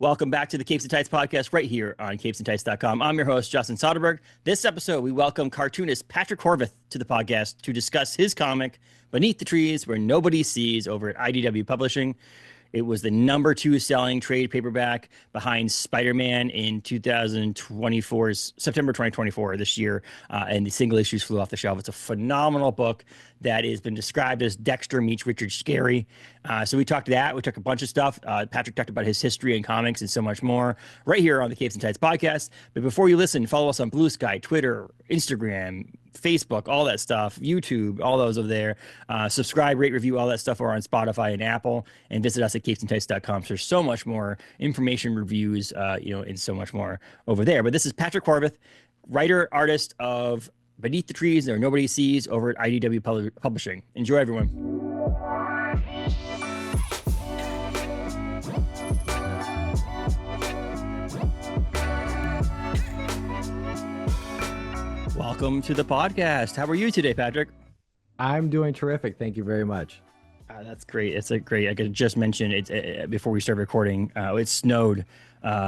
Welcome back to the Capes and Tights podcast right here on capesandtights.com. I'm your host, Justin Soderberg. This episode, we welcome cartoonist Patrick Horvath to the podcast to discuss his comic, Beneath the Trees, Where Nobody Sees, over at IDW Publishing. It was the #2 selling trade paperback behind Spider-Man in 2024's September 2024 this year, and the single issues flew off the shelf. It's a phenomenal book that has been described as Dexter meets Richard Scarry. So we talked that. We talked a bunch of stuff. Patrick talked about his history in comics and so much more right here on the Capes and Tights podcast. But before you listen, follow us on Blue Sky, Twitter, Instagram, Facebook, all that stuff, YouTube, all those over there. Subscribe, rate, review, all that stuff are on Spotify and Apple, and visit us at capesandtights.com. So there's so much more information, reviews, and so much more over there. But this is Patrick Horvath, writer, artist of Beneath the Trees, There Nobody Sees, over at IDW Publishing. Enjoy, everyone. Welcome to the podcast. How are you today, Patrick? I'm doing terrific. Thank you very much. That's great. It's a great. I could just mention it before we start recording. It snowed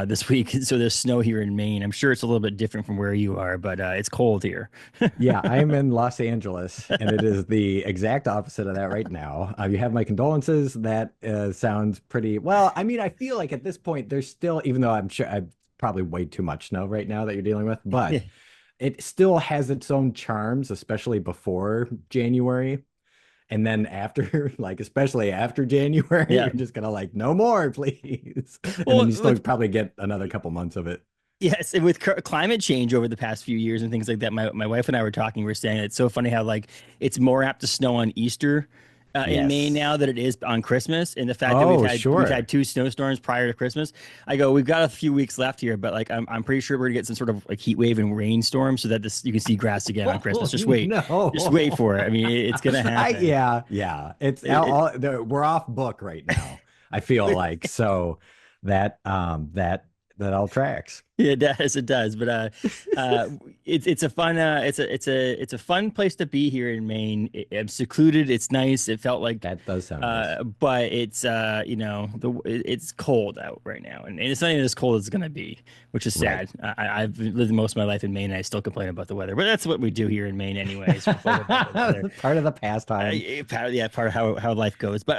this week, so there's snow here in Maine. I'm sure it's a little bit different from where you are, but it's cold here. Yeah, I'm in Los Angeles, and it is the exact opposite of that right now. You have my condolences. That sounds pretty well. I mean, I feel like at this point, there's still, even though I'm sure I've probably way too much snow right now that you're dealing with, but yeah. It still has its own charms, especially before January. And then after, like, especially after January, you're just gonna like, no more, please. And then you still probably get another couple months of it. Yes, and with climate change over the past few years and things like that, my wife and I were talking. We were saying it's so funny how like it's more apt to snow on Easter in Maine now that it is on Christmas, and the fact that we've had 2 snowstorms prior to Christmas. I go, we've got a few weeks left here, but like I'm pretty sure we're gonna get some sort of like heat wave and rainstorm so that you can see grass again on Christmas. Just wait, just wait for it. I mean, it's gonna happen. Yeah. We're off book right now. I feel like so that all tracks. Yeah, it does. But it's a fun it's a fun place to be here in Maine. It's secluded. It's nice. It felt like that does sound nice. But it's it's cold out right now, and it's not even as cold as it's gonna be, which is sad. Right. I've lived most of my life in Maine, and I still complain about the weather, but that's what we do here in Maine, anyways. Part of the pastime. Part of how life goes. But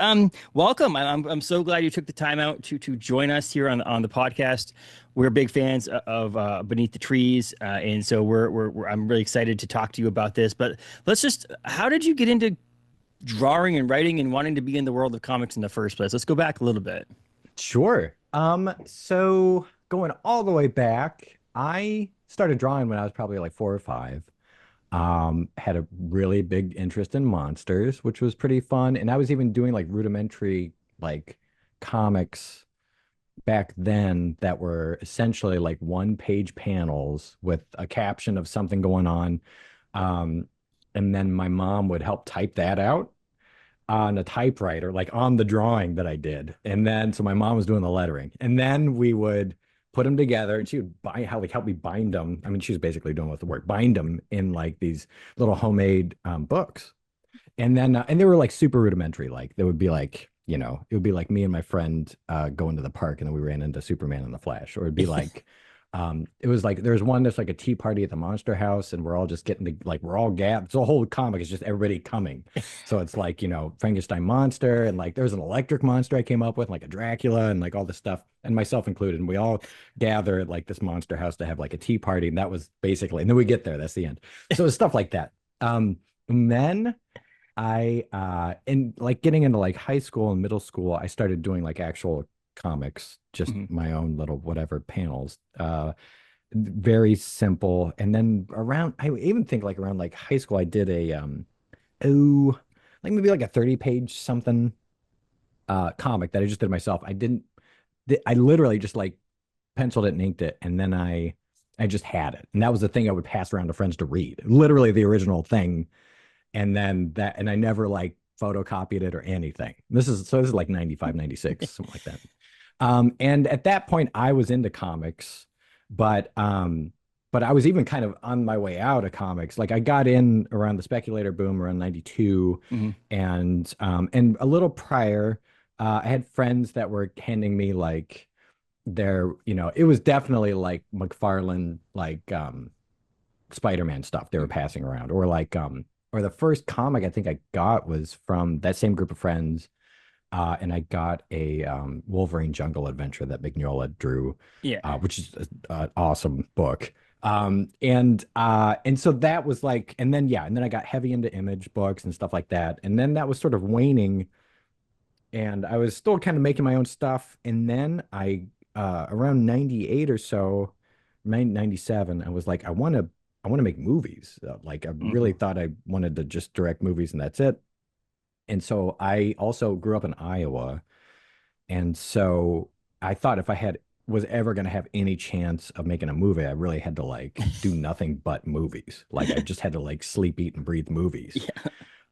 welcome. I'm so glad you took the time out to join us here on the podcast. We're big fans of Beneath the Trees, and so I'm really excited to talk to you about this. But how did you get into drawing and writing and wanting to be in the world of comics in the first place? Let's go back a little bit. Sure. So going all the way back, I started drawing when I was probably like 4 or 5. Had a really big interest in monsters, which was pretty fun, and I was even doing like rudimentary like comics back then that were essentially like 1-page panels with a caption of something going on. And then my mom would help type that out on a typewriter, like on the drawing that I did. And then, so my mom was doing the lettering, and then we would put them together, and she would help me bind them. I mean, she was basically doing with the work, bind them in like these little homemade books. And then, and they were like super rudimentary. Like they would be like, it would be like me and my friend going to the park, and then we ran into Superman and the Flash. Or it'd be like, it was like, there's one that's like a tea party at the Monster House, and we're all just getting we're all gathered. So the whole comic is just everybody coming. So it's like, Frankenstein monster, and like there's an electric monster I came up with, like a Dracula, and like all this stuff, and myself included. And we all gather at like this Monster House to have like a tea party. And that was basically, and then we get there, that's the end. So it's stuff like that. And then and like getting into like high school and middle school, I started doing like actual comics, just my own little whatever panels, very simple. And then I even think like around like high school, I did a like maybe like a 30-page something comic that I just did myself. I literally just like penciled it and inked it, and then I just had it, and that was the thing I would pass around to friends to read, literally the original thing. And then and I never like photocopied it or anything. This is like 95, 96, something like that. And at that point I was into comics, but I was even kind of on my way out of comics. Like I got in around the speculator boom around 92. And a little prior, I had friends that were handing me like there, it was definitely like McFarlane, like Spider-Man stuff they were passing around, or like or the first comic I think I got was from that same group of friends, and I got a Wolverine Jungle Adventure that Mignola drew, Yeah. which is an awesome book. And so that was like, and then yeah, and then I got heavy into image books and stuff like that, and then that was sort of waning, and I was still kind of making my own stuff, and then I around 98 or so, 97, I was like, I want to make movies. Like I really Hmm. thought I wanted to just direct movies and that's it. And so I also grew up in Iowa. And so I thought if I had was ever going to have any chance of making a movie, I really had to like do nothing but movies. Like I just had to like sleep, eat, and breathe movies.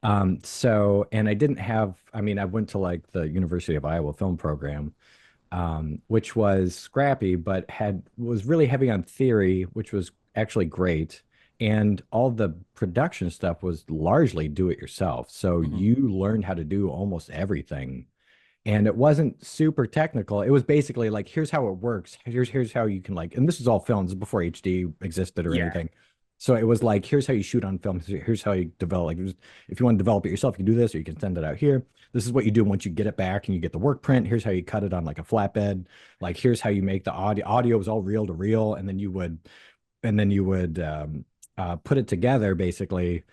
Yeah. So and I didn't have, I mean, I went to like the University of Iowa film program, which was scrappy, but was really heavy on theory, which was actually great. And all the production stuff was largely do it yourself. So Hmm. you learned how to do almost everything. And it wasn't super technical. It was basically like, here's how it works. Here's how you can like, and this is all films before HD existed or Yeah. anything. So it was like, here's how you shoot on film. Here's how you develop. Like, if you want to develop it yourself, you can do this, or you can send it out here. This is what you do once you get it back and you get the work print. Here's how you cut it on like a flatbed. Like, here's how you make the audio. Audio was all reel to reel, and then you would put it together basically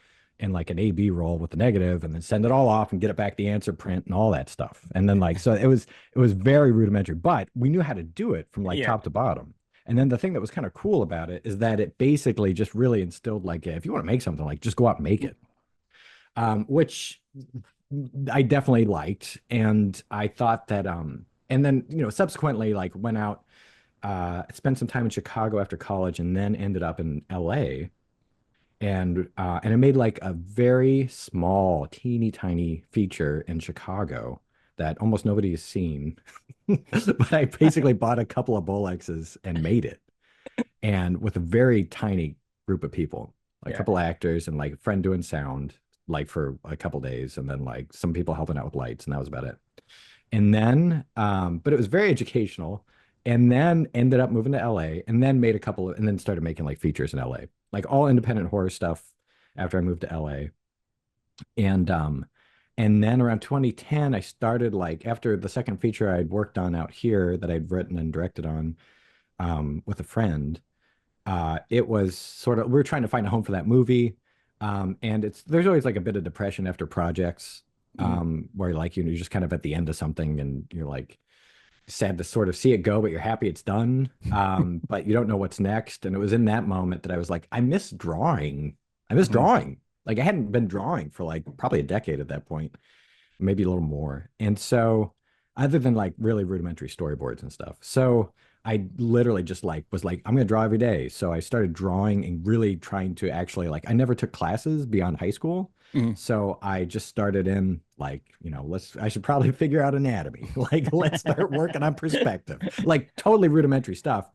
in like an A/B roll with the negative, and then send it all off and get it back the answer print and all that stuff. And then like so it was very rudimentary, but we knew how to do it from like Yeah. top to bottom. And then the thing that was kind of cool about it is that it basically just really instilled like if you want to make something, like just go out and make it. Which I definitely liked. And I thought that and then subsequently like went out, spent some time in Chicago after college, and then ended up in LA, and I made like a very small, teeny tiny feature in Chicago that almost nobody has seen. But I basically bought a couple of Bolexes and made it, and with a very tiny group of people, like a Yeah. couple actors and like a friend doing sound, like for a couple days, and then like some people helping out with lights, and that was about it. And then, but it was very educational. And then ended up moving to LA, and then made a couple of, and then started making like features in LA, like all independent horror stuff after I moved to LA. And then around 2010, I started like after the second feature I'd worked on out here that I'd written and directed on, with a friend. It was sort of we were trying to find a home for that movie. And there's always like a bit of depression after projects, Hmm. where like you're just kind of at the end of something and you're like sad to sort of see it go, but you're happy it's done. But you don't know what's next. And it was in that moment that I was like, I miss drawing. I miss Hmm. drawing. Like I hadn't been drawing for like probably a decade at that point, maybe a little more. And so, other than like really rudimentary storyboards and stuff, so I literally just like was like, I'm gonna draw every day. So I started drawing and really trying to actually like I never took classes beyond high school. Hmm. So I just started in like, I should probably figure out anatomy. Like, let's start working on perspective, like totally rudimentary stuff.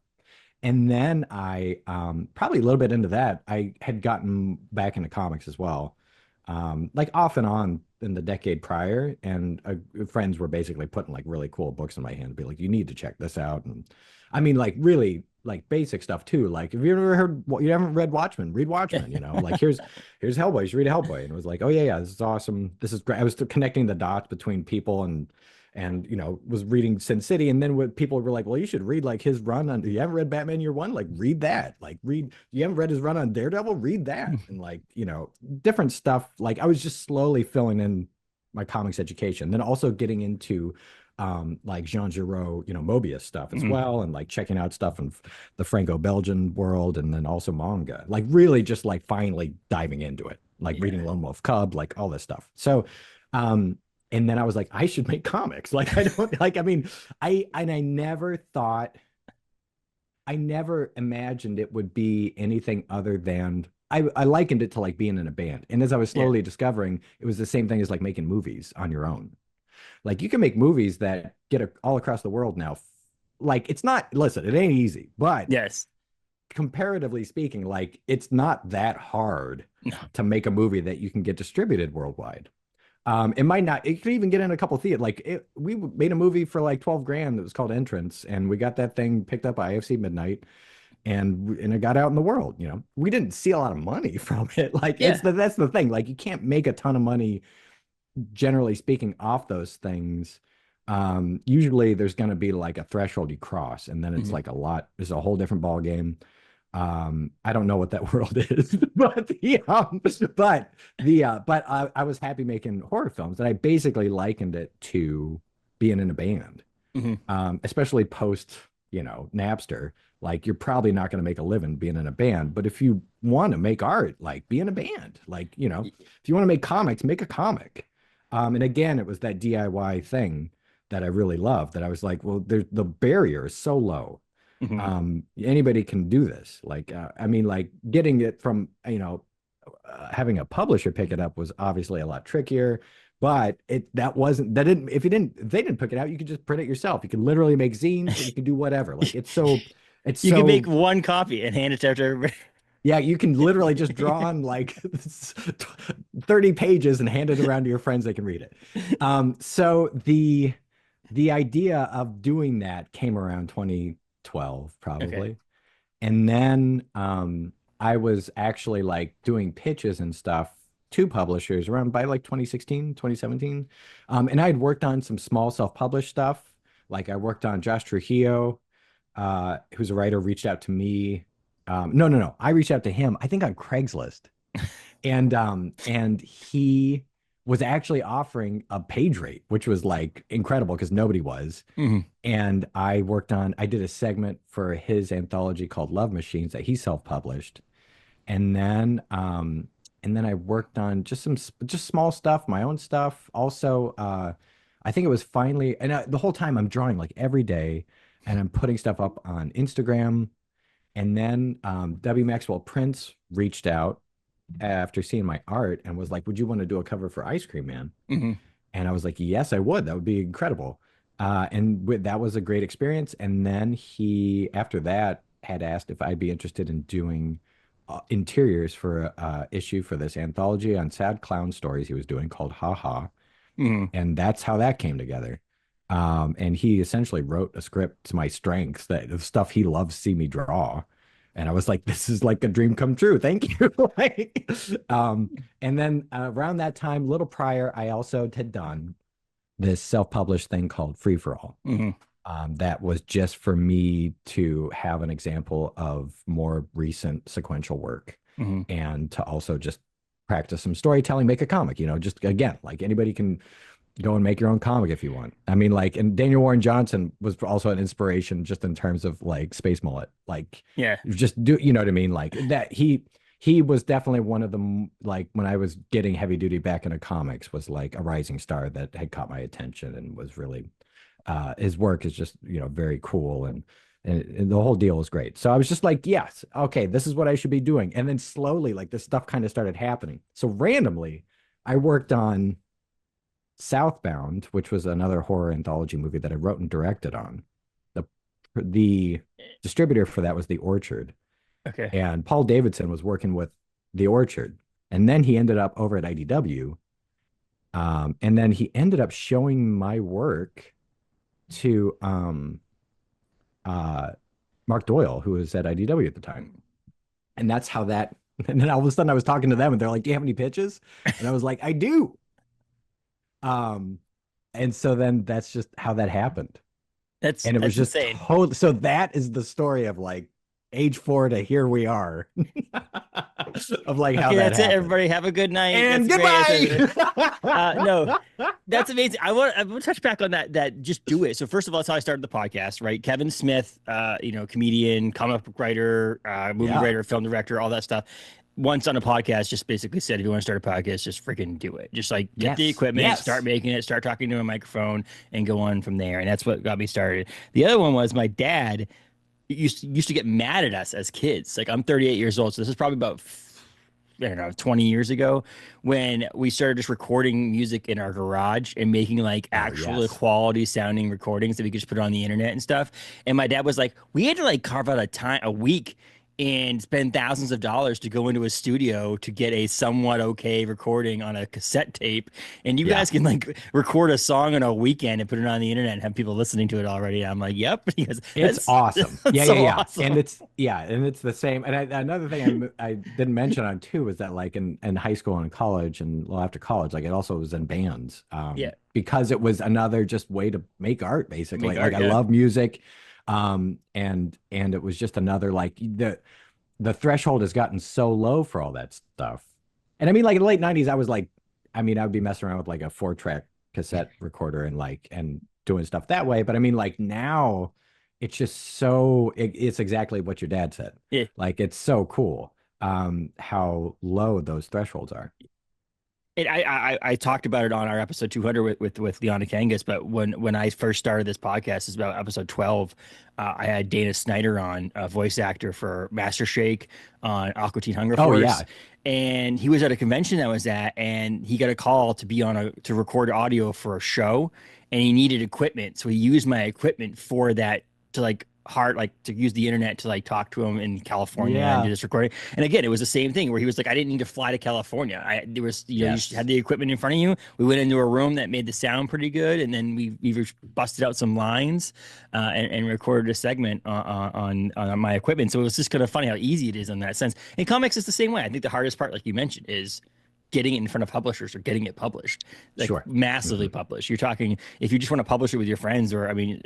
And then probably a little bit into that, I had gotten back into comics as well, like off and on in the decade prior. And friends were basically putting like really cool books in my hand, be like, you need to check this out. And I mean, like really like basic stuff too. Like, if you ever heard, you haven't read Watchmen, read Watchmen. Like here's Hellboy. You should read Hellboy. And it was like, oh yeah, yeah, this is awesome. This is great. I was connecting the dots between people, and was reading Sin City, and then what people were like, well, you should read like his run on, you haven't read Batman Year One, like read that, like read, you haven't read his run on Daredevil, read that. And like different stuff. Like I was just slowly filling in my comics education, then also getting into like Jean Giraud, Mobius stuff as Hmm. well, and like checking out stuff in the Franco-Belgian world, and then also manga, like really just like finally diving into it, like Yeah. reading Lone Wolf Cub, like all this stuff. So um and then I was like, I should make comics. Like, I don't like, I mean, I never imagined it would be anything other than I likened it to like being in a band. And as I was Yeah. slowly discovering, it was the same thing as like making movies on your own. Like you can make movies that get all across the world now. Like it's not, listen, it ain't easy, but Yes. comparatively speaking, like it's not that hard No. to make a movie that you can get distributed worldwide. It might not, it could even get in a couple theaters. We made a movie for like 12 grand that was called Entrance, and we got that thing picked up by AFC Midnight, and it got out in the world, you know. We didn't see a lot of money from it. Yeah. That's the thing. Like you can't make a ton of money, generally speaking, off those things. Usually there's going to be like a threshold you cross, and then it's Mhm. like there's a whole different ball game. I don't know what that world is, but I was happy making horror films, and I basically likened it to being in a band. Mhm. Especially post, Napster. Like you're probably not going to make a living being in a band, but if you want to make art, like be in a band. Like, if you want to make comics, make a comic. And again, it was that DIY thing that I really loved, that I was like, well, the barrier is so low. Mhm. Anybody can do this. I mean, like getting it from, having a publisher pick it up was obviously a lot trickier, but if they didn't pick it out, you could just print it yourself. You can literally make zines, and you can do whatever. Like it's You can make so one copy and hand it to everybody. yeah, you can literally just draw on like 30 pages and hand it around to your friends. They can read it. So the idea of doing that came around 2012 Okay. probably. And then I was actually like doing pitches and stuff to publishers around by like 2016, 2017. And I had worked on some small self-published stuff. Like I worked on Josh Trujillo, who's a writer, reached out to me. No, no, no. I reached out to him, I think on Craigslist. And he was actually offering a page rate, which was like incredible because nobody was. Mhm. And I did a segment for his anthology called Love Machines that he self-published. And then I worked on just small stuff, my own stuff. Also, I think it was finally, and the whole time I'm drawing like every day, and I'm putting stuff up on Instagram. And then W. Maxwell Prince reached out after seeing my art and was like, "Would you want to do a cover for Ice Cream Man?" Mhm. And I was like, yes, I would. That would be incredible. That was a great experience. And then after that, had asked if I'd be interested in doing interiors for a issue for this anthology on sad clown stories he was doing called Ha Ha. Mhm. And that's how that came together. And he essentially wrote a script to my strengths, that of stuff he loves to see me draw. And I was like, this is like a dream come true. Thank you. Like, and then around that time, a little prior, I also had done this self-published thing called Free for All. Mhm. That was just for me to have an example of more recent sequential work, Mhm. and to also just practice some storytelling, make a comic, just again, like anybody can go and make your own comic if you want. I mean, like, and Daniel Warren Johnson was also an inspiration just in terms of like Space Mullet. Like, Yeah. just do, you know what I mean? Like that he was definitely one of the, like, when I was getting heavy duty back into comics, was like a rising star that had caught my attention and was really his work is just, very cool, and the whole deal is great. So I was just like, yes, okay, this is what I should be doing. And then slowly, like, this stuff kind of started happening. So randomly, I worked on Southbound, which was another horror anthology movie that I wrote and directed on. The distributor for that was The Orchard, Okay. and Paul Davidson was working with The Orchard, and then he ended up over at IDW, and then he ended up showing my work to uh, Mark Doyle, who was at IDW at the time, and that's how that. And then all of a sudden, I was talking to them, and they're like, "Do you have any pitches?" And I was like, "I do." Um, and so then that's just how that happened. That's And it was that's just insane. totally, so that is the story of like age 4 to here we are, of like how Okay, that that's it. happened. Everybody have a good night. And That's great. goodbye. No, that's amazing. I want to touch back on that. Just do it. So first of all, that's how I started the podcast, right? Kevin Smith, comedian, comic book writer, movie Yeah. writer, film director, all that stuff. Once on a podcast, just basically said, if you want to start a podcast, just freaking do it. Just like get the Yes. equipment, start Yes. making it, start talking to a microphone, and go on from there. And that's what got me started. The other one was my dad used to get mad at us as kids. Like I'm 38 years old, so this is probably about, I don't know, 20 years ago, when we started just recording music in our garage and making like Oh, actual yes. quality sounding recordings that we could just put on the internet and stuff. And my dad was like, we had to like carve out a week and spend thousands of dollars to go into a studio to get a somewhat okay recording on a cassette tape. And you Yeah. guys can like record a song on a weekend and put it on the internet and have people listening to it already. I'm like, yep. Because It's awesome. that's Yeah, so yeah, yeah. And awesome. it's the same. And another thing I didn't mention on too was that like in high school and college and well after college, like it also was in bands. Yeah. Because it was another just way to make art basically. Make Like art. I Yeah. love music. And it was just another like the threshold has gotten so low for all that stuff. And I mean like in the late 90s, I was like, I mean, I would be messing around with like a 4-track cassette recorder and like and doing stuff that way. But I mean, like now it's just so it's exactly what your dad said. Yeah. Like it's so cool how low those thresholds are. I talked about it on our episode 200 with Leona Kangas, but when I first started this podcast, it's about episode 12. I had Dana Snyder on, a voice actor for Master Shake on Aqua Teen Hunger Oh Force, yeah. and he was at a convention I was at, and he got a call to be on to record audio for a show, and he needed equipment, so he used my equipment for that to like to use the internet to like talk to him in California and do Yeah. this recording. And again, it was the same thing where he was like, I didn't need to fly to California. There was, you just Yes. had the equipment in front of you. We went into a room that made the sound pretty good, and then we busted out some lines and recorded a segment on my equipment. So it was just kind of funny how easy it is in that sense. In comics, it's the same way. I think the hardest part, like you mentioned, is getting it in front of publishers or getting it published, like Sure. massively Mhm. published. You're talking if you just want to publish it with your friends, or I mean,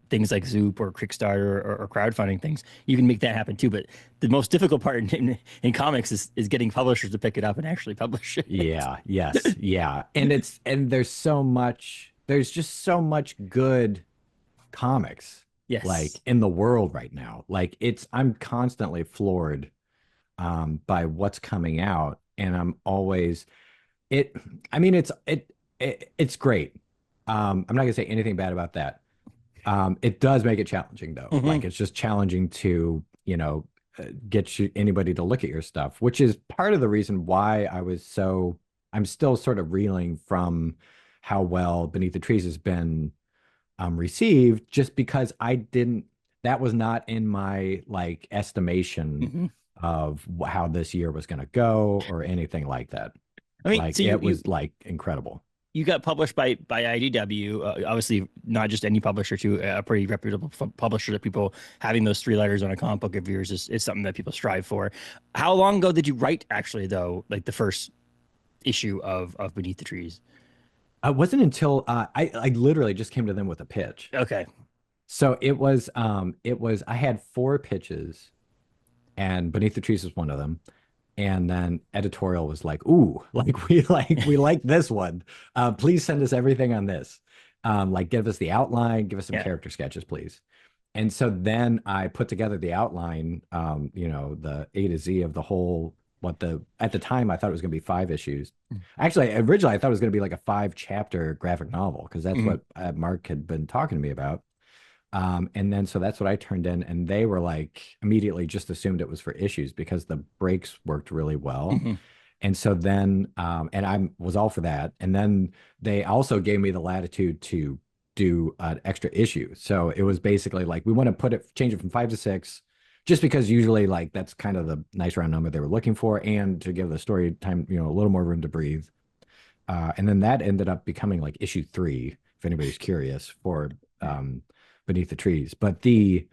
things like Zoop or Kickstarter or crowdfunding things, you can make that happen too. But the most difficult part in comics is getting publishers to pick it up and actually publish it. Yeah, yes, yeah. And there's just so much good comics like Yes. in the world right now. Like I'm constantly floored by what's coming out, and I'm always it. I mean, it's great. I'm not gonna say anything bad about that. It does make it challenging though. Hmm. Like it's just challenging to get anybody to look at your stuff, which is part of the reason why I'm still sort of reeling from how well Beneath the Trees has been received, just because that was not in my like estimation Hmm. of how this year was going to go or anything like that. I mean, Like so it was like incredible. you got published by IDW, obviously not just any publisher, too, a pretty reputable publisher that people having those three letters on a comic book of yours is something that people strive for. How long ago did you write actually though, like the first issue of Beneath the Trees? It wasn't until I literally just came to them with a pitch. Okay. So it was I had 4 pitches and Beneath the Trees was one of them. And then editorial was like, "Ooh, we like this one. Please send us everything on this. Like give us the outline, give us some Yeah. character sketches, please." And so then I put together the outline, the A to Z of the whole at the time I thought it was going to be 5 issues. Actually, originally I thought it was going to be like a 5-chapter graphic novel because that's Mhm. what Mark had been talking to me about. And then so that's what I turned in, and they were like immediately just assumed it was for issues because the breaks worked really well. Mhm. And so then and I was all for that. And then they also gave me the latitude to do an extra issue. So it was basically like we want to change it from 5 to 6, just because usually like that's kind of the nice round number they were looking for, and to give the story time, a little more room to breathe. And then that ended up becoming like issue 3, if anybody's curious, for Beneath the Trees. But it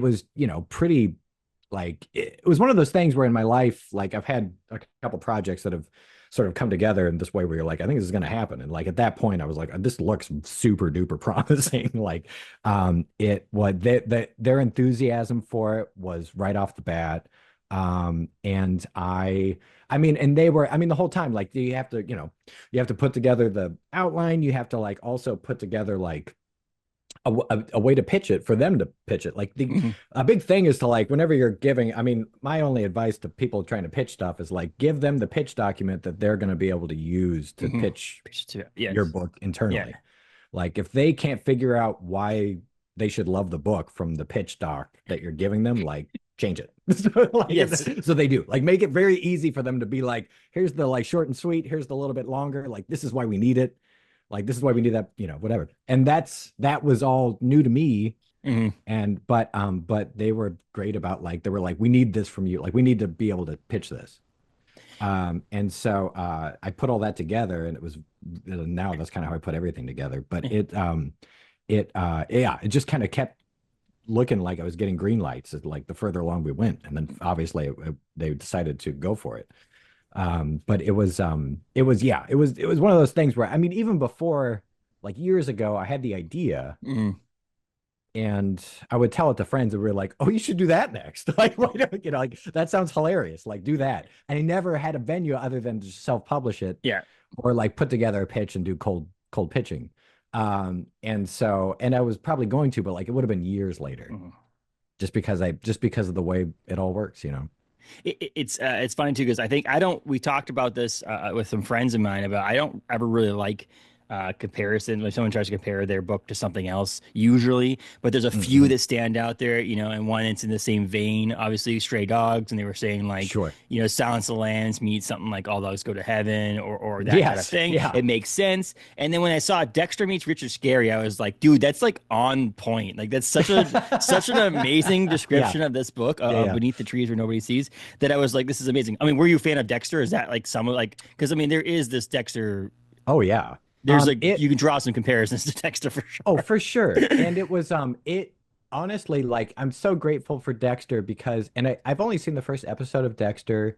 was, pretty like it was one of those things where in my life, like I've had a couple projects that have sort of come together in this way where you're like, I think this is going to happen. And like at that point, I was like, this looks super duper promising. Like it what their enthusiasm for it was right off the bat. And I mean, and they were, I mean, the whole time, like you have to put together the outline. You have to like also put together like a way to pitch it for them to pitch it. Like Mhm. a big thing is to like, whenever you're giving, I mean, my only advice to people trying to pitch stuff is like, give them the pitch document that they're going to be able to use to Mhm. pitch your Yes. book Yeah. internally. Like if they can't figure out why they should love the book from the pitch doc that you're giving them, like change it. So, Yes. so they do like make it very easy for them to be like, here's the like short and sweet, here's the little bit longer, like this is why we need it, like this is why we need that, whatever. And that was all new to me. Hmm. But they were great about like they were like, we need this from you. Like we need to be able to pitch this. And so I put all that together, and it was now that's kind of how I put everything together. But it just kind of kept looking like I was getting green lights like the further along we went, and then obviously they decided to go for it. But it was one of those things where I mean, even before like years ago, I had the idea Hmm. and I would tell it to friends and we were like, "Oh, you should do that next." Like, why don't like that sounds hilarious. Like, do that. And I never had a venue other than just self-publish it Yeah. or like put together a pitch and do cold pitching. And I was probably going to, but like it would have been years later, Mhm. just because of the way it all works, you know. It's funny too because I think I don't. We talked about this with some friends of mine about I don't ever really like comparison when someone tries to compare their book to something else usually, but there's a few Hmm. that stand out there, and one it's in the same vein, obviously Stray Dogs, and they were saying like, Sure. Silence of the Lambs meets something like All Dogs Go to Heaven or that kind of Yes. thing. Yeah. It makes sense. And then when I saw Dexter meets Richard Scarry, I was like, dude, that's like on point. Like that's such an amazing Yeah. description of this book, Yeah. Yeah. Beneath the Trees Where Nobody Sees, that I was like, this is amazing. I mean, were you a fan of Dexter? Is that like some of like because I mean there is this Dexter. Oh yeah. There's like It you can draw some comparisons to Dexter for Oh, sure. for sure. And it was it honestly like I'm so grateful for Dexter because I've only seen the first episode of Dexter.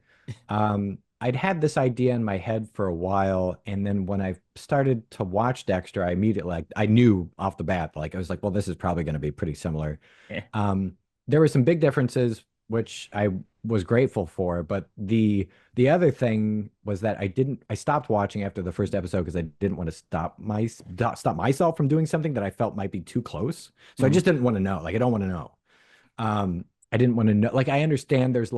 I'd had this idea in my head for a while, and then when I started to watch Dexter, I immediately like I knew off the bat, like I was like, well, this is probably going to be pretty similar. Yeah. Um, there were some big differences, which I was grateful for, but the other thing was that I stopped watching after the first episode because I didn't want to stop myself from doing something that I felt might be too close. So I Mhm. just didn't want to know. Like I don't want to know. I didn't want to know. Like I understand there's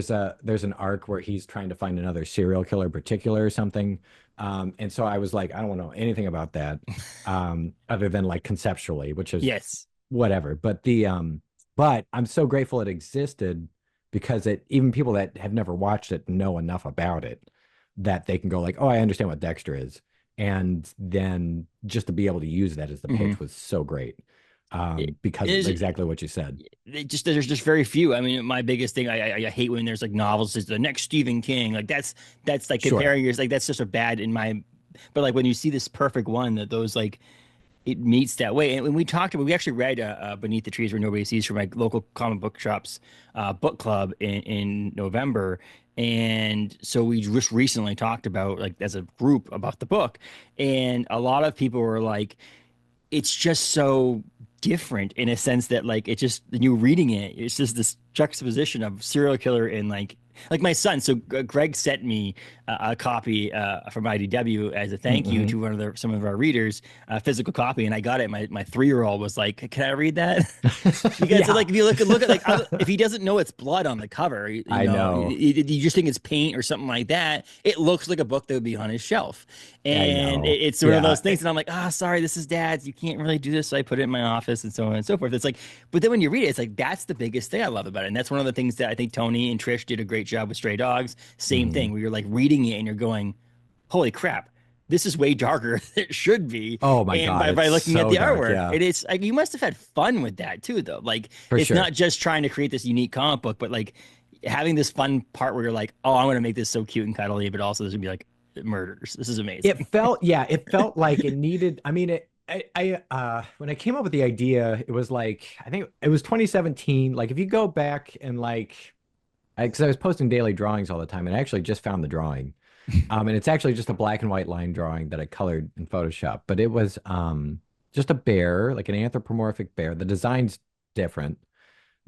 an arc where he's trying to find another serial killer in particular or something. And so I was like, I don't want to know anything about that, other than like conceptually, which is Yes. whatever. But I'm so grateful it existed because it even people that have never watched it know enough about it that they can go like, oh, I understand what Dexter is. And then just to be able to use that as the Hmm. pitch was so great. It Because of is exactly what you said. there's just very few. I mean, my biggest thing I hate when there's like novels is the next Stephen King. Like that's like Sure. comparing yours like that's just a bad in my. But like when you see this perfect one that those like it meets that way. And when we talked about, we actually read Beneath the Trees Where Nobody Sees from my local comic book shops book club in November. And so we just recently talked about, like, as a group about the book. And a lot of people were like, it's just so different in a sense that like it just you reading it it's just this juxtaposition of serial killer and like my son so Greg sent me a copy from IDW as a thank you Hmm. to one of some of our readers a physical copy and I got it my 3-year-old was like can I read that because Yeah. like if you look at like if he doesn't know it's blood on the cover I know. you just think it's paint or something like that it looks like a book that would be on his shelf I and know. it's one of Yeah. those things and I'm like sorry this is dad's you can't really do this so I put it in my office and so on and so forth it's like but then when you read it it's like that's the biggest thing I love about it and that's one of the things that I think Tony and Trish did a great job with Stray Dogs same Mhm. thing where you're like reading it and you're going holy crap this is way darker than it should be Oh my and God, by it's looking at so the dark. artwork Yeah, it is like you must have had fun with that too though like for it's sure. not just trying to create this unique comic book but like having this fun part where you're like oh I'm going to make this so cute and cuddly but also there's going to be like murders this is amazing It felt like it needed, I mean, when I came up with the idea, it was like, I think it was 2017. Like, if you go back and like, because I was posting daily drawings all the time, and I actually just found the drawing. And it's actually just a black and white line drawing that I colored in Photoshop, but it was just a bear, like an anthropomorphic bear. The design's different,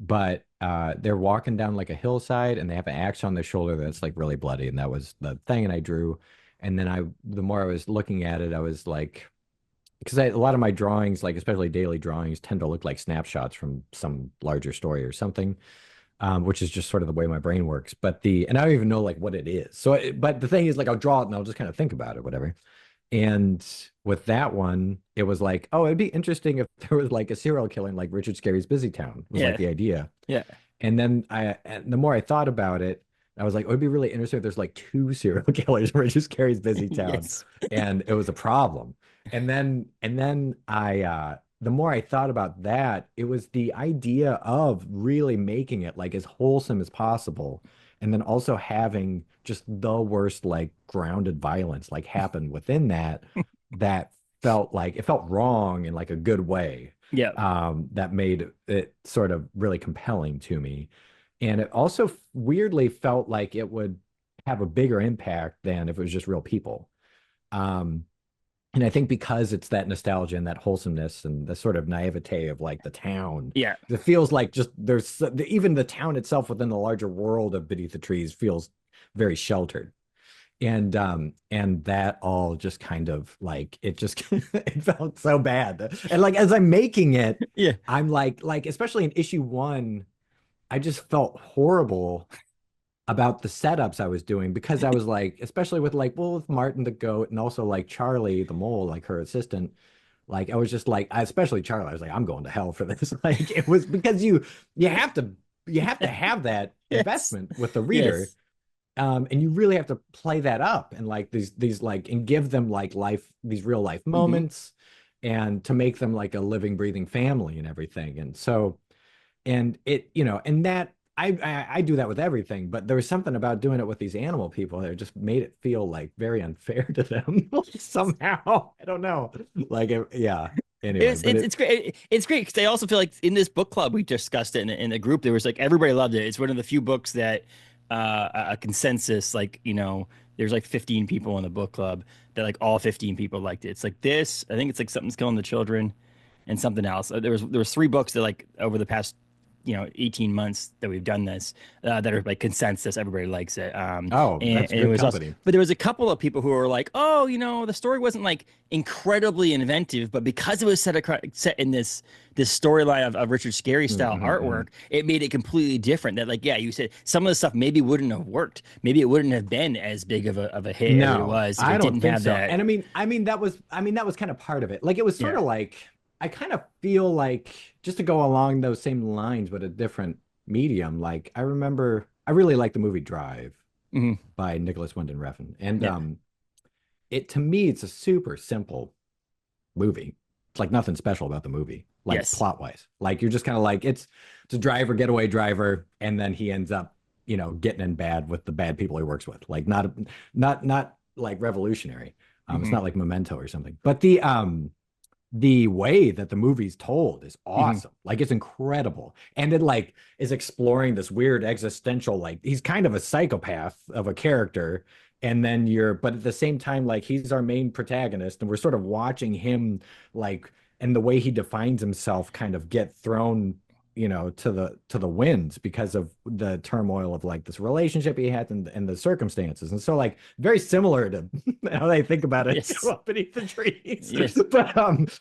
but they're walking down like a hillside and they have an axe on their shoulder that's like really bloody. And that was the thing. And I drew, and then the more I was looking at it, I was like, because a lot of my drawings, like especially daily drawings, tend to look like snapshots from some larger story or something, which is just sort of the way my brain works. And I don't even know like what it is. But the thing is, like, I'll draw it and I'll just kind of think about it, whatever. And with that one, it was like, oh, it'd be interesting if there was like a serial killer in like Richard Scarry's Busy Town was like yeah the idea. yeah And the more I thought about it, I was like, oh, it'd be really interesting if there's like two serial killers in Richard Scarry's Busy Town. yes And it was a problem. And then the more I thought about that, it was the idea of really making it like as wholesome as possible, and then also having just the worst like grounded violence like happen within that that felt like it felt wrong in like a good way. Yeah. That made it sort of really compelling to me. And it also weirdly felt like it would have a bigger impact than if it was just real people. Um, and I think because it's that nostalgia and that wholesomeness and the sort of naivete of like the town, Yeah. it feels like just even the town itself within the larger world of Beneath the Trees feels very sheltered. And that all just kind of like it just it felt so bad. And like as I'm making it, Yeah. I'm like especially in issue one, I just felt horrible about the setups I was doing because I was like, especially with like, well, with Martin the goat and also like Charlie the mole, like her assistant, like I was just like, especially Charlie, I was like, I'm going to hell for this. Like it was because you have to have that Yes. investment with the reader. Yes. And you really have to play that up and like these like and give them like these real life Hmm. moments and to make them like a living, breathing family and everything. And so and it and that I do that with everything, but there was something about doing it with these animal people that just made it feel like very unfair to them somehow. I don't know, like yeah. Anyway, It's but it's it's great. It's great because I also feel like in this book club we discussed it in the group. There was like everybody loved it. It's one of the few books that a consensus like there's like 15 people in the book club that like all 15 people liked it. It's like this. I think it's like Something's Killing the Children and something else. There was three books that like over the past 18 months that we've done this that are like consensus. Everybody likes it. oh, And that's it good was also, company. but there was a couple of people who were like, oh, the story wasn't like incredibly inventive, but because it was set in this storyline of Richard Scarry style Mm-hmm. artwork, it made it completely different. That like, yeah, you said some of the stuff maybe wouldn't have worked. Maybe it wouldn't have been as big of a hit as it No, was if I it don't didn't think have so. that. And I mean that was kind of part of it. Like it was sort Yeah. of like I kind of feel like just to go along those same lines but a different medium. Like I remember I really like the movie Drive Hmm. by Nicholas Winding Refn. And Yeah. it to me it's a super simple movie. It's like nothing special about the movie, like Yes. plot wise. Like you're just kind of like it's a driver, getaway driver, and then he ends up, getting in bad with the bad people he works with. Like not like revolutionary. It's Hmm. not like Memento or something. But the way that the movie's told is Hmm. awesome. Like it's incredible. And it like is exploring this weird existential, like he's kind of a psychopath of a character. And then but at the same time, like he's our main protagonist, and we're sort of watching him like and the way he defines himself kind of get thrown, to the winds because of the turmoil of like this relationship he had and the circumstances. And so like very similar to how they think about it Yes. beneath the trees. Yes.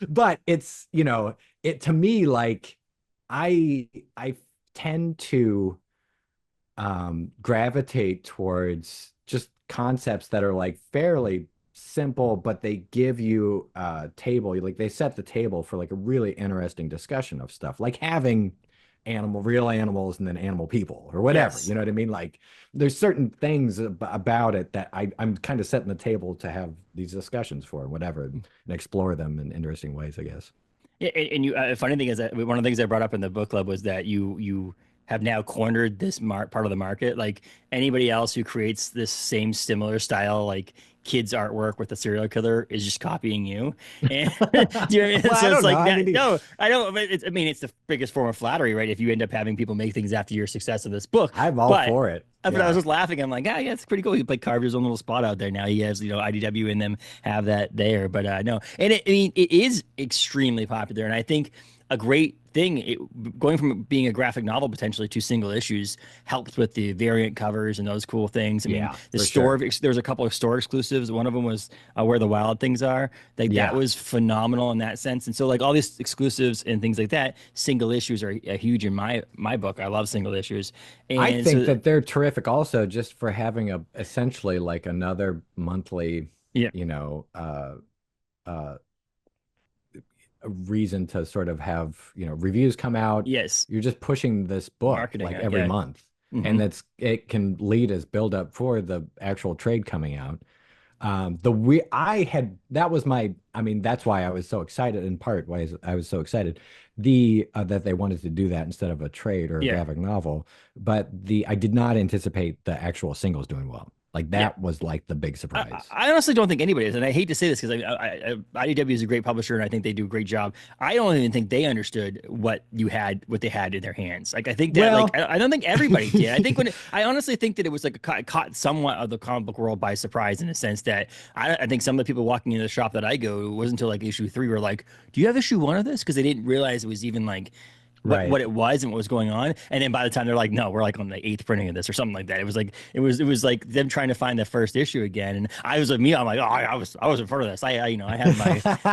But it's, it to me like I tend to gravitate towards just concepts that are like fairly simple, but they give you a table, like they set the table for like a really interesting discussion of stuff, like having real animals and then animal people or whatever. Yes. You know what I mean? Like there's certain things about it that I'm kind of setting the table to have these discussions for and whatever and explore them in interesting ways, I guess. Yeah, and funny thing is that one of the things I brought up in the book club was that you have now cornered this part of the market. Like anybody else who creates this same similar style, like kids artwork with a serial killer, is just copying you. And do you know what I mean? Well, I So it's don't know. like I mean, that. No, I don't. But I mean, it's the biggest form of flattery, right? If you end up having people make things after your success of this book, I'm all but. for it. But I was Yeah. just laughing. I'm like, yeah, it's pretty cool. He like carved his own little spot out there. Now he has, IDW in them have that there. But no, and I mean, it is extremely popular, and I think a great thing going from being a graphic novel potentially to single issues helped with the variant covers and those cool things. I mean, Yeah, the for store sure. there's a couple of store exclusives. One of them was Where the Wild Things Are. Like that Yeah. was phenomenal in that sense. And so like all these exclusives and things like that, single issues are huge in my book. I love single issues, I and think so that they're terrific also just for having a essentially like another monthly, yeah, you know, uh uh a reason to sort of have, reviews come out. yes, You're just pushing this book marketing, like every yeah. month. Hmm. And it can lead as build up for the actual trade coming out. The we I had that was my I mean that's why I was so excited in part why I was so excited that they wanted to do that instead of a trade or a Yeah. graphic novel. But the I did not anticipate the actual singles doing well. Like Yeah. that was like the big I, surprise. I honestly don't think anybody is, and I hate to say this because IDW is a great publisher, and I think they do a great job. I don't even think they understood what they had in their hands. Like I think that, like Well, I don't think everybody did. I think I honestly think that it was like caught somewhat of the comic book world by surprise in a sense that I think some of the people walking into the shop that I go, it wasn't until like issue 3 were like, "Do you have issue 1 of this?" Because they didn't realize it was even like right. what it was and what was going on. And then by the time they're like, no, we're like on the 8th printing of this or something like that. It was like them trying to find the first issue again. And I was like me, I'm like, oh, I was in front of this. I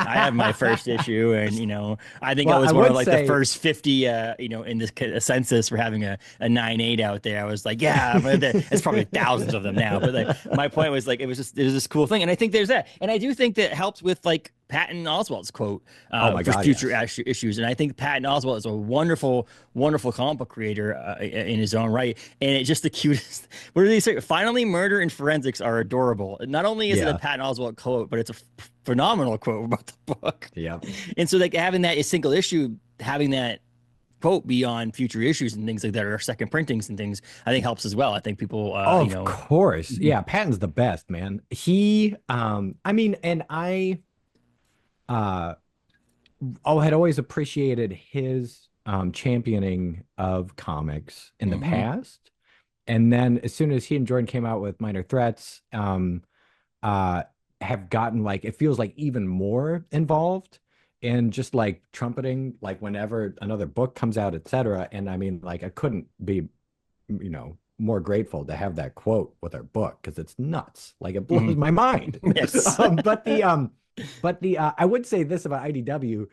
have my first issue, and I think I Well, was I one of would like the say first 50 in this census for having a 9.8 out there. I was like, yeah, but it's probably thousands of them now. But like my point was like it was this cool thing. And I think there's that. And I do think that helps with like Patton Oswalt's quote oh my for God, future yes. issues. And I think Patton Oswalt is a wonderful, wonderful comic book creator in his own right. And it's just the cutest. What do they say? Finally, murder and forensics are adorable. Not only is it a Yeah. Patton Oswalt quote, but it's a phenomenal quote about the book. Yeah. And so, like having that a single issue, having that quote be on future issues and things like that, or second printings and things, I think helps as well. I think people, Of course. Yeah, Patton's the best, man. I mean, and I uh had always appreciated his championing of comics in the Mhm. past. And then as soon as he and Jordan came out with Minor Threats, uh have gotten like it feels like even more involved in just like trumpeting like whenever another book comes out, etc. And I mean, like I couldn't be, more grateful to have that quote with our book because it's nuts. Like it blows Mhm. my mind. Yes. But I would say this about IDW.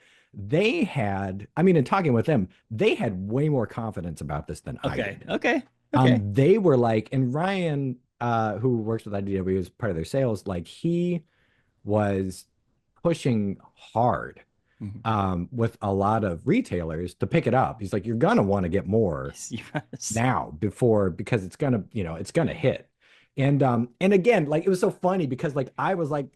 I mean, in talking with them, they had way more confidence about this than I Okay. did. Okay. Okay. They were like, and Ryan, who works with IDW as part of their sales, like he was pushing hard Mhm. with a lot of retailers to pick it up. He's like, you're gonna want to get more Yes. Yes. now before because it's gonna hit. And again, like it was so funny because like I was like,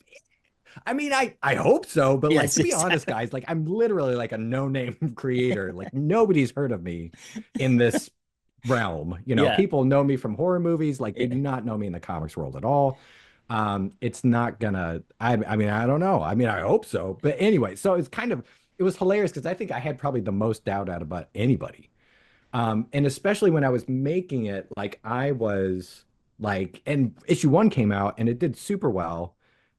I mean, I hope so, but like Yes. to be Yes. honest, guys, like I'm literally like a no-name creator. Like nobody's heard of me in this realm. Yeah. People know me from horror movies, like they do Yeah. not know me in the comics world at all. It's not gonna, I mean, I don't know. I mean, I hope so. But anyway, so it was hilarious because I think I had probably the most doubt out about anybody. And especially when I was making it, like I was like, and issue 1 came out and it did super well.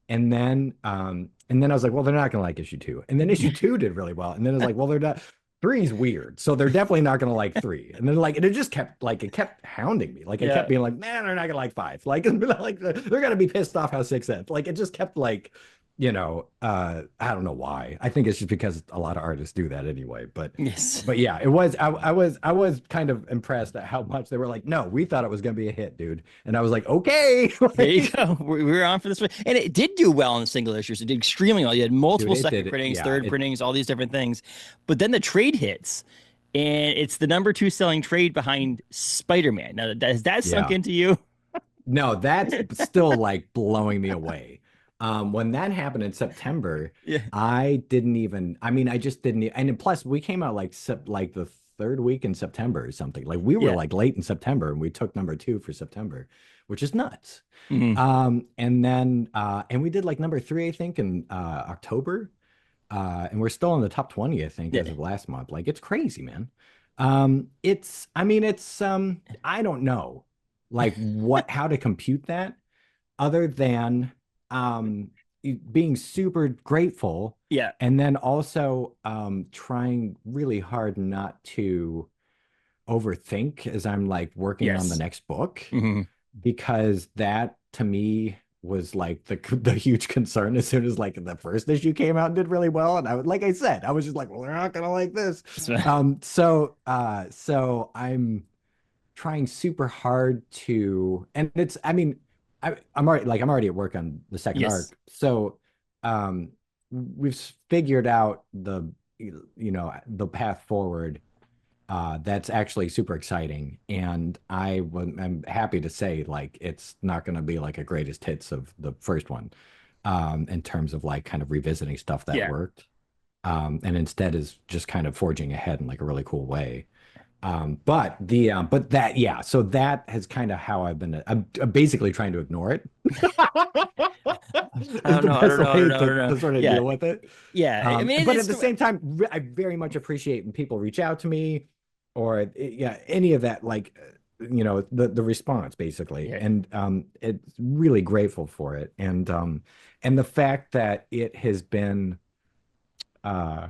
And then I was like, well, they're not gonna like issue 2. And then issue 2 did really well. And then it's like, well, they're not 3's weird. So they're definitely not gonna like 3. And then like and it just kept like it kept hounding me. Like it kept Yeah. being like, man, they're not gonna like 5. Like they're gonna be pissed off how 6 ends. Like it just kept like I don't know why. I think it's just because a lot of artists do that anyway. But Yes. but yeah, it was I was kind of impressed at how much they were like, no, we thought it was gonna be a hit, dude. And I was like, okay. There you Like, go. We were on for this one. And it did do well in single issues. It did extremely well. You had dude, multiple it second did it. printings, Yeah, third it printings, all these different things. But then the trade hits, and it's the number 2 selling trade behind Spider-Man. Now, has that sunk yeah. into you? No, that's still like blowing me away. When that happened in September, Yeah. I mean, I just didn't, and plus we came out like the third week in September or something. Like we were Yeah. like late in September and we took number 2 for September, which is nuts. Hmm. And we did like number 3, I think, in October. And we're still in the top 20, I think, as Yeah. of last month. Like it's crazy, man. I don't know like how to compute that other than um being super grateful Yeah. and then also trying really hard not to overthink as I'm like working on the Yes. next book Hmm. because that to me was like the huge concern as soon as like the first issue came out and did really well. And I was like I said, I was just like, well, they're not gonna like this. So I'm trying super hard to, and it's, I mean, I'm already at work on the second Yes. arc. So we've figured out the path forward. that's actually super exciting. And I'm happy to say like it's not going to be like a greatest hits of the first one, in terms of like kind of revisiting stuff that Yeah. worked, and instead is just kind of forging ahead in like a really cool way. But that, yeah, so that has kind of how I'm basically trying to ignore it. I Is don't the know. I best don't know. I don't way know. I don't know. to sort of Yeah. deal with it. Yeah. I mean, But at it's the same time, I very much appreciate when people reach out to me or yeah, any of that, like, the response basically. yeah. And it's really grateful for it. And the fact that it has been, uh,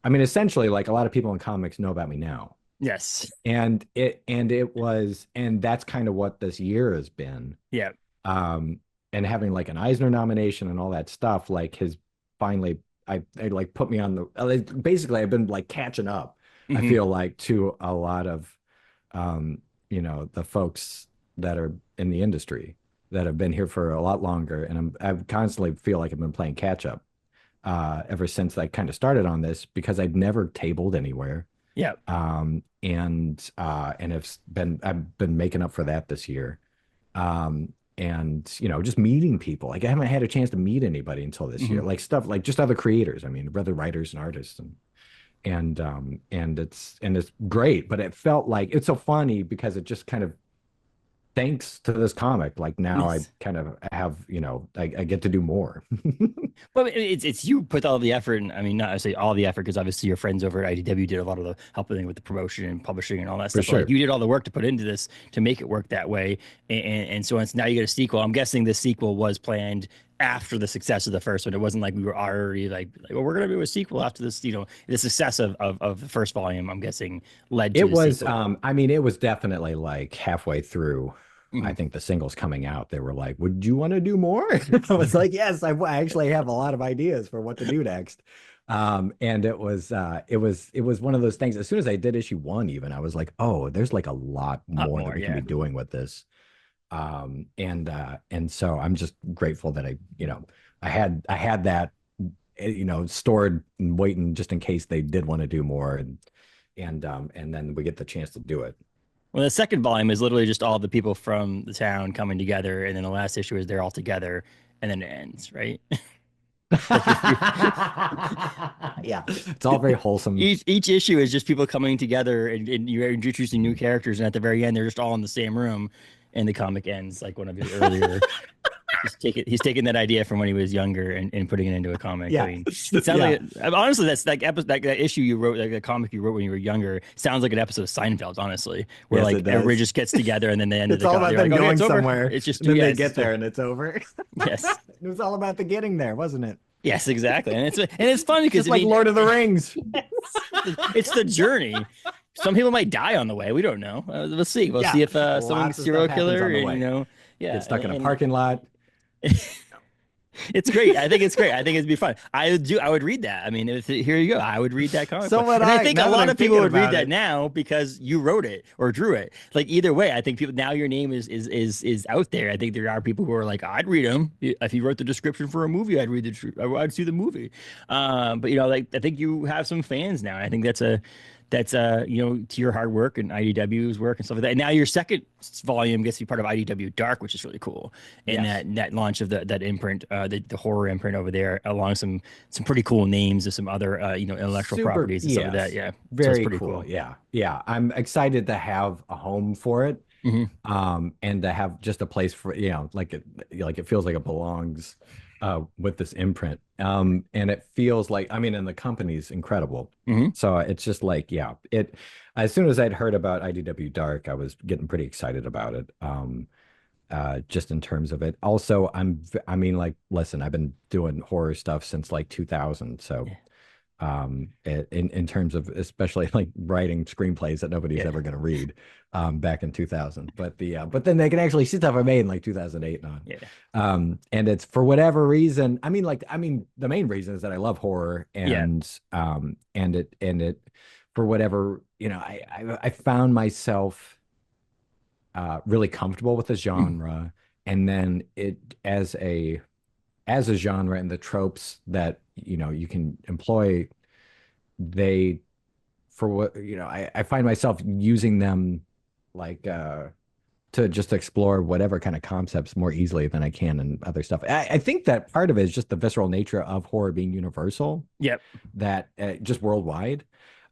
I mean, essentially, like a lot of people in comics know about me now. Yes. And that's kind of what this year has been. Yeah. um and having like an Eisner nomination and all that stuff like has finally I like put me on the basically I've been like catching up. I Hmm. feel like to a lot of the folks that are in the industry that have been here for a lot longer, and I constantly feel like I've been playing catch up ever since I kind of started on this because I'd never tabled anywhere. Yeah. And I've been making up for that this year. And just meeting people. Like I haven't had a chance to meet anybody until this year. Hmm. Like stuff like just other creators. I mean, other writers and artists, and it's great. But it felt like it's so funny because it just kind of thanks to this comic. Like now I Yes. kind of have I get to do more. Well, it's you put all the effort, and I mean, not to say all the effort, because obviously your friends over at IDW did a lot of the helping with the promotion and publishing and all that For stuff. But like sure. you did all the work to put into this to make it work that way, and so it's now you get a sequel. I'm guessing this sequel was planned after the success of the first one. It wasn't like we were already like well, we're gonna do a sequel after this. The success of the first volume. I'm guessing led to It the was, sequel. I mean, it was definitely like halfway through. I Mhm. think the singles coming out, they were like, "Would you want to do more?" I was like, "Yes, I actually have a lot of ideas for what to do next." And it was one of those things. As soon as I did issue one, even I was like, "Oh, there's like a lot Not more that more, we can be yeah. doing with this." And so I'm just grateful that I had that stored and waiting just in case they did want to do more, and then we get the chance to do it. Well, the second volume is literally just all the people from the town coming together, and then the last issue is they're all together, and then it ends, right? Like Yeah, it's all very wholesome. each issue is just people coming together, and you're introducing new characters, and at the very end, they're just all in the same room, and the comic ends like one of your earlier. He's taken that idea from when he was younger and putting it into a comic. I Yeah, mean, it sounds yeah, like honestly that's like episode that issue you wrote, like the comic you wrote when you were younger, sounds like an episode of Seinfeld, honestly, where yes, like it everybody does. just gets together and then the end of It's the all comic, about you're them like, okay, going it's over. somewhere, It's just and then yeah, they it's get just a, there, and it's over. yes, It was all about the getting there, wasn't it? yes, exactly, and it's funny because Just I like mean, Lord of the Rings. it's the journey. Some people might die on the way. We don't know. We'll see. We'll Yeah, see if someone's lots of stuff serial happens killer, on the and way. yeah, Get stuck in a and parking lot. it's great. I think it's great. I think it'd be fun. I would read that. I mean, here you go. I would read that comic So book, would and I I. think a Now that lot I'm of people thinking would read about that it. now because you wrote it or drew it. Like either way, I think people now your name is out there. I think there are people who are like, I'd read him if he wrote the description for a movie. I'd read I'd see the movie. But like I think you have some fans now. I think that's to your hard work and IDW's work and stuff like that. And now your second volume gets to be part of IDW Dark, which is really cool. And Yes. that launch of that imprint, the horror imprint over there, along some pretty cool names of some other intellectual Super. properties and stuff like that. Yes. Yeah, so it's Very pretty cool. cool. Yeah. Yeah. I'm excited to have a home for it. Hmm. And to have just a place for, like it feels like it belongs with this imprint. And it feels like, I mean, and the company's incredible. Hmm. So it's just like, yeah, as soon as I'd heard about IDW Dark, I was getting pretty excited about it. Just in terms of it. Also, I mean, like, listen, I've been doing horror stuff since like 2000. So, Yeah, in terms of especially like writing screenplays that nobody's yeah, ever going to read, back in 2000. But then they can actually see stuff I made in like 2008 and on. yeah. And it's for whatever reason. I mean, the main reason is that I love horror, Yeah. and it for whatever, I found myself really comfortable with the Mhm. genre, and then it as a genre and the tropes that you can employ, they for what, I find myself using them like to just explore whatever kind of concepts more easily than I can in other stuff. I think that part of it is just the visceral nature of horror being universal. Yep. That just worldwide.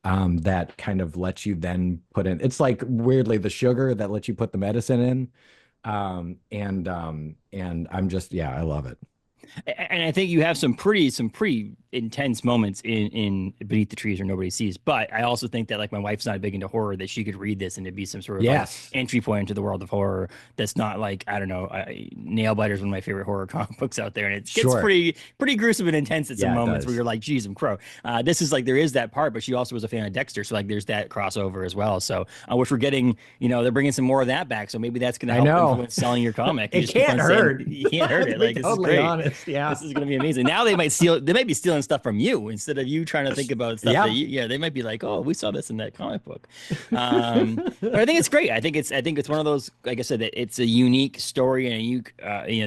That kind of lets you then put in. It's like weirdly the sugar that lets you put the medicine in. And I'm just, yeah, I love it. And I think you have some pretty intense moments in Beneath the Trees Where Nobody Sees. But I also think that like my wife's not big into horror, that she could read this and it'd be some sort of like Yes. entry point into the world of horror. That's not like, I don't know, Nailbiter's one of my favorite horror comic books out there, and it gets Sure. pretty gruesome and intense at some Yeah, it moments does. where you're like, geez, I'm crow. This is like there is that part, but she also was a fan of Dexter, so like there's that crossover as well. So which we're getting, they're bringing some more of that back. So maybe that's going to I help know. influence selling your comic. You It just keep can't on saying- hurt. you can't hurt it. To be Like this totally is great. honest, yeah. This is going to be amazing. Now they might be stealing stuff from you instead of you trying to think about stuff Yeah. that they might be like, oh, we saw this in that comic book. But I think it's great. I think it's one of those, like I said, that it's a unique story and a unique,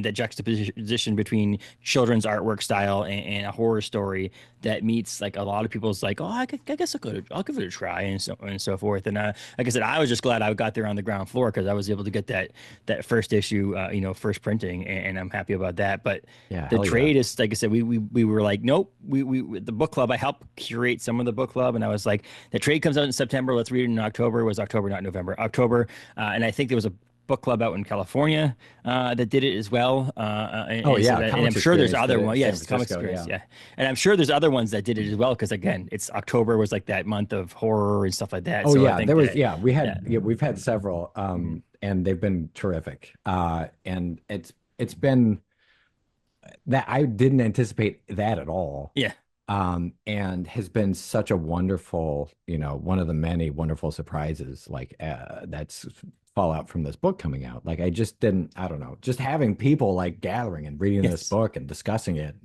that juxtaposition between children's artwork style and a horror story that meets like a lot of people's like, oh, I guess I'll give it a try and so forth. And like I said, I was just glad I got there on the ground floor because I was able to get that first issue, first printing, and I'm happy about that. But Yeah, the hell yeah. trade is, like I said, we were like, nope. We the book club. I helped curate some of the book club, and I was like, the trade comes out in September. Let's read it in October. It was October, not November. October, and I think there was a book club out in California that did it as well. And I'm sure there's other ones. Yes, Comics Experience. Yeah, and I'm sure there's other ones that did it as well. Because again, it's October was like that month of horror and stuff like that. Oh so yeah, I think there was. that, Yeah, we've had several, and they've been terrific. And it's been that I didn't anticipate that at all. Yeah. And has been such a wonderful, one of the many wonderful surprises, like that's fallout from this book coming out. Like I just didn't, I don't know, just having people like gathering and reading this book and discussing it.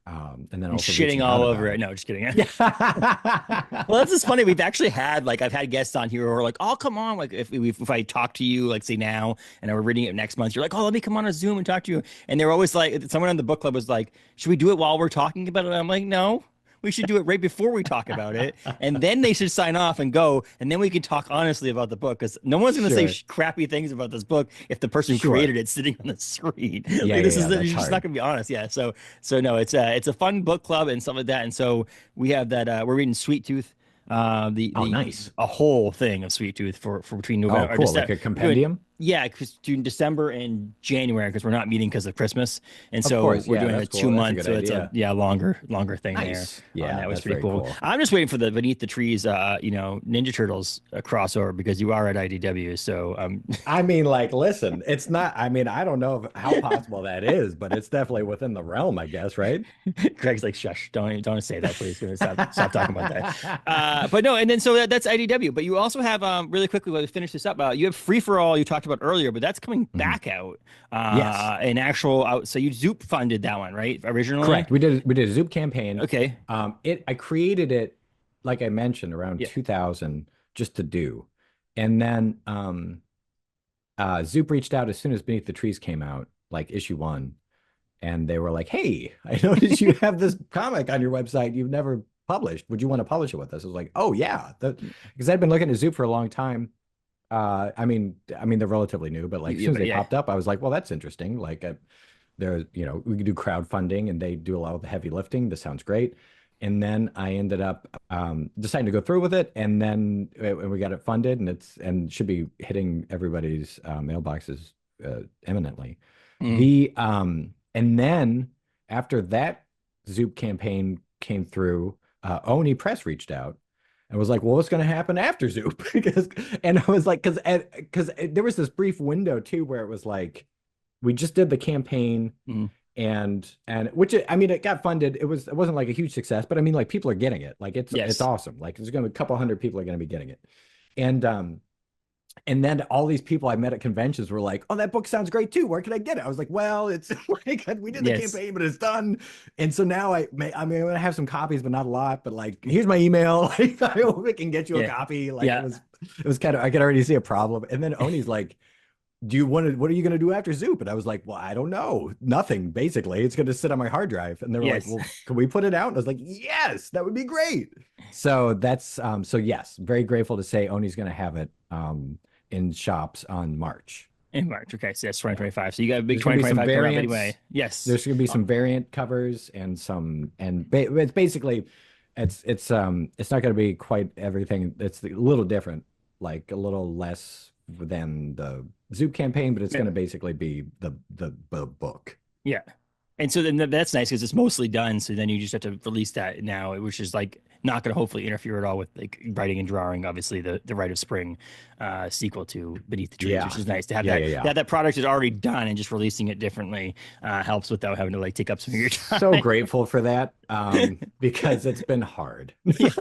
And then also shitting all over it. No, just kidding. Well, that's just funny. We've actually had I've had guests on here who are like, "Oh, come on!" Like if I talk to you, like say now, and we're reading it next month, you're like, "Oh, let me come on a Zoom and talk to you." And they're always like, someone on the book club was like, "Should we do it while we're talking about it?" I'm like, "No." We should do it right before we talk about it, and then they should sign off and go, and then we can talk honestly about the book because no one's going to say crappy things about this book if the person who created it sitting on the screen. This is you're just not going to be honest. Yeah, so no, it's a fun book club and stuff like that, and so we have that. We're reading Sweet Tooth. Nice. A whole thing of Sweet Tooth for between November. Oh, cool. Like a compendium. Yeah, between December and January because we're not meeting because of Christmas, and so course, we're doing a cool. 2 month. So idea. it's a longer thing Nice. there. Yeah, that was that's pretty very cool. I'm just waiting for the Beneath the Trees, Ninja Turtles crossover because you are at IDW. So I mean, like, listen, it's not. I mean, I don't know how possible that is, but it's definitely within the realm, I guess, right? Greg's like, shush, don't say that, please. Stop talking about that. But no, and then so that's IDW. But you also have really quickly, while we finish this up, you have Free for All you talked about earlier, but that's coming back out. Yes, an actual out. So you Zoop funded that one, right? Originally, correct. We did a Zoop campaign. Okay. I created it, like I mentioned, around 2000 just to do, and then Zoop reached out as soon as Beneath the Trees came out, like issue 1, and they were like, "Hey, I noticed you have this comic on your website you've never published. Would you want to publish it with us?" I was like, "Oh yeah," because I'd been looking at Zoop for a long time. I mean, they're relatively new, but like as soon as they popped up, I was like, "Well, that's interesting." Like, we can do crowdfunding, and they do a lot of the heavy lifting. This sounds great. And then I ended up deciding to go through with it, and then we got it funded, and should be hitting everybody's mailboxes imminently. And then after that Zoop campaign came through, Oni Press reached out and was like, "Well, what's going to happen after Zoop?" And I was like, because there was this brief window too where it was like, we just did the campaign. And which it got funded. It wasn't like a huge success, but I mean, like, people are getting it. Like it's awesome. Like there's going to be a couple hundred people are going to be getting it. And then all these people I met at conventions were like, "Oh, that book sounds great too. Where can I get it?" I was like, "Well, it's like we did the campaign, but it's done." And so now I'm going to have some copies, but not a lot. But like, here's my email. Like, I hope we can get you a copy. Like it was kind of, I could already see a problem. And then Oni's like, what are you going to do after Zoop? And I was like, well, I don't know. Nothing, basically. It's going to sit on my hard drive. And they were like, Yes. well, can we put it out? And I was like, yes, that would be great. So so yes, very grateful to say Oni's going to have it in shops on March. In March. Okay, so that's Yeah. 2025. So you got a big There's going to be some 2025 coming up variants. anyway. Yes. There's going to be Oh, some variant covers and it's basically it's not going to be quite everything. It's a little different, like a little less than the Zoop campaign, but it's yeah. going to basically be the book. Yeah. And so then that's nice because it's mostly done. So then you just have to release that now, which is like not going to hopefully interfere at all with like writing and drawing. Obviously, the Rite of Spring sequel to Beneath the Trees, Yeah. which is nice to have Yeah, that. yeah, yeah. That product is already done, and just releasing it differently helps without having to like take up some of your time. So grateful for that because it's been hard. Yes.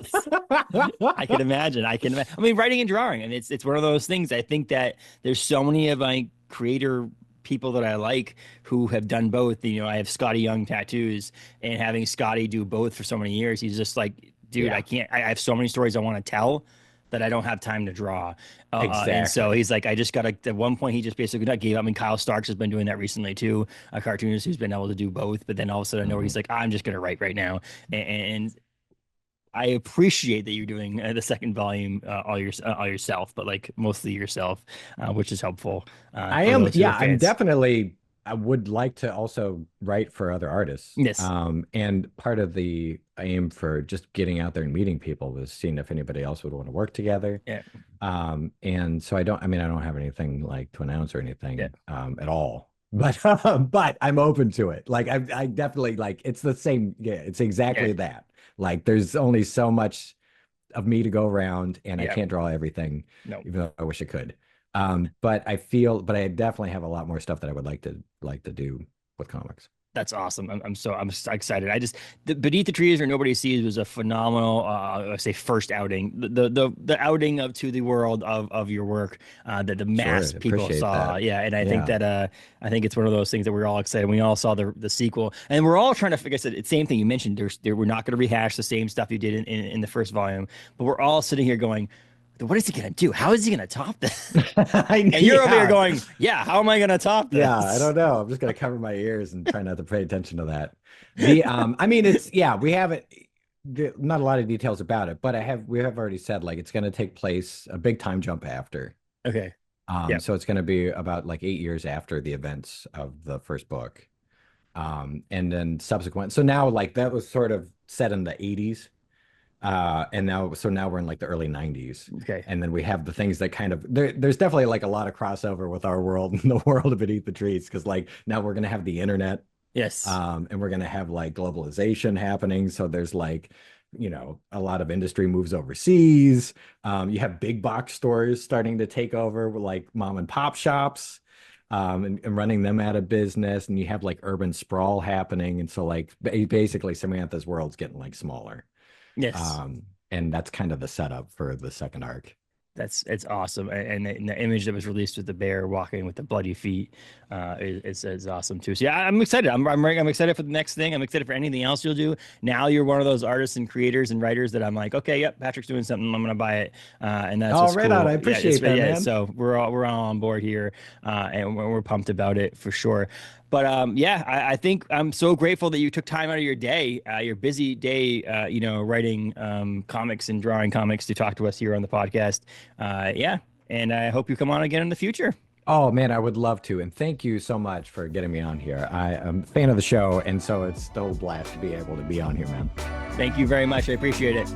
I can imagine. I can imagine. I mean, writing and drawing, and it's one of those things. I think that there's so many of my creator people that I like who have done both. You know, I have Scotty Young tattoos, and having Scotty do both for so many years, he's just like, dude, Yeah. I can't. I have so many stories I want to tell that I don't have time to draw. And so Exactly. he's like, I just got to, at one point, he just basically not gave up. I mean, Kyle Starks has been doing that recently too, a cartoonist who's been able to do both. But then all of a sudden, I know he's like, I'm just going to write right now. And I appreciate that you're doing the second volume all yourself, but like mostly yourself, which is helpful I for am, those who are yeah, I'm fans. definitely, I would like to also write for other artists. Yes. And part of the aim for just getting out there and meeting people was seeing if anybody else would want to work together. Yeah. And so I mean, I don't have anything like to announce or anything, Yeah. at all. But I'm open to it. Like I definitely like it's the same. Yeah, it's exactly Yeah. that. Like there's only so much of me to go around, and I Yeah. can't draw everything, No. even though I wish I could. But I definitely have a lot more stuff that I would like to do with comics. That's awesome. I'm so excited. The Beneath the Trees or Nobody Sees was a phenomenal, I say first outing, the outing of to the world of your work, that the Sure, mass people appreciate saw. that. Yeah. And I think Yeah. that, I think it's one of those things that we're all excited. We all saw the sequel, and we're all trying to figure out the same thing you mentioned. We're not going to rehash the same stuff you did in the first volume, but we're all sitting here going, what is he gonna do? How is he gonna top this? And you're over here Yeah. going, yeah, how am I gonna top this? Yeah, I don't know. I'm just gonna cover my ears and try not to pay attention to that. I mean, we haven't not a lot of details about it, but we have already said like it's gonna take place a big time jump after. Okay. Yeah. So it's gonna be about like 8 years after the events of the first book. And then subsequent. So now like that was sort of set in the 80s. And now we're in like the early 90s. Okay. And then we have the things that kind of there's definitely like a lot of crossover with our world and the world of Beneath the Trees, because like now we're gonna have the internet, Yes. and we're gonna have like globalization happening. So there's like, a lot of industry moves overseas. You have big box stores starting to take over, like mom and pop shops, and running them out of business. And you have like urban sprawl happening. And so like basically Samantha's world's getting like smaller. Yes. And that's kind of the setup for the second arc. It's awesome, and the image that was released with the bear walking with the bloody feet is awesome too. So yeah, I'm excited. I'm excited for the next thing. I'm excited for anything else you'll do. Now you're one of those artists and creators and writers that I'm like, okay, yep, Patrick's doing something. I'm gonna buy it, and that's what's Right cool. on. I appreciate that, man. So we're all on board here, and we're pumped about it for sure. But yeah, I think I'm so grateful that you took time out of your day, your busy day, writing comics and drawing comics to talk to us here on the podcast. Yeah, and I hope you come on again in the future. Oh man, I would love to. And thank you so much for getting me on here. I am a fan of the show, and so it's still a blast to be able to be on here, man. Thank you very much. I appreciate it.